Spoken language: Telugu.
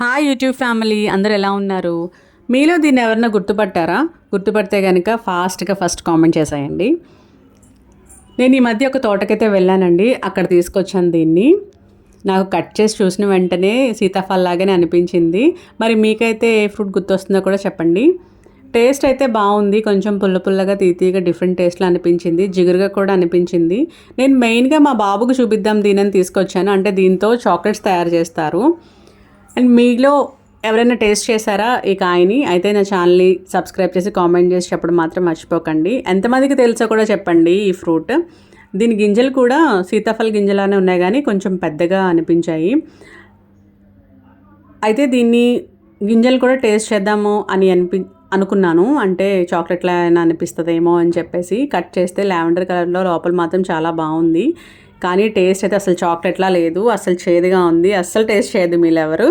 హాయ్ యూట్యూబ్ ఫ్యామిలీ, అందరు ఎలా ఉన్నారు? మీలో దీన్ని ఎవరన్నా గుర్తుపట్టారా? గుర్తుపడితే కనుక ఫాస్ట్గా ఫస్ట్ కామెంట్ చేసేయండి. నేను ఈ మధ్య ఒక తోటకైతే వెళ్ళానండి. అక్కడ తీసుకొచ్చాను దీన్ని. నాకు కట్ చేసి చూసిన వెంటనే సీతాఫల్ లాగానే అనిపించింది. మరి మీకైతే ఏ ఫ్రూట్ గుర్తొస్తుందో కూడా చెప్పండి. టేస్ట్ అయితే బాగుంది. కొంచెం పుల్ల పుల్లగా తీయగా డిఫరెంట్ టేస్ట్లో అనిపించింది. జిగురుగా కూడా అనిపించింది. నేను మెయిన్గా మా బాబుకు చూపిద్దాం దీనిని తీసుకొచ్చాను. అంటే దీంతో చాక్లెట్స్ తయారు చేస్తారు. అండ్ మీలో ఎవరైనా టేస్ట్ చేశారా ఈ కాయని? అయితే నా ఛానల్ని సబ్స్క్రైబ్ చేసి కామెంట్ చేసి చెప్పడం మాత్రం మర్చిపోకండి. ఎంతమందికి తెలుసో కూడా చెప్పండి ఈ ఫ్రూట్. దీని గింజలు కూడా సీతాఫల్ గింజలానే ఉన్నాయి కానీ కొంచెం పెద్దగా అనిపించాయి. అయితే దీన్ని గింజలు కూడా టేస్ట్ చేద్దాము అని అనుకున్నాను. అంటే చాక్లెట్లా అయినా అనిపిస్తుందేమో అని చెప్పేసి కట్ చేస్తే లావెండర్ కలర్లో లోపల మాత్రం చాలా బాగుంది. కానీ టేస్ట్ అయితే అసలు చాక్లెట్లా లేదు. అసలు చేదుగా ఉంది. అస్సలు టేస్ట్ చేయదు మీరెవరు.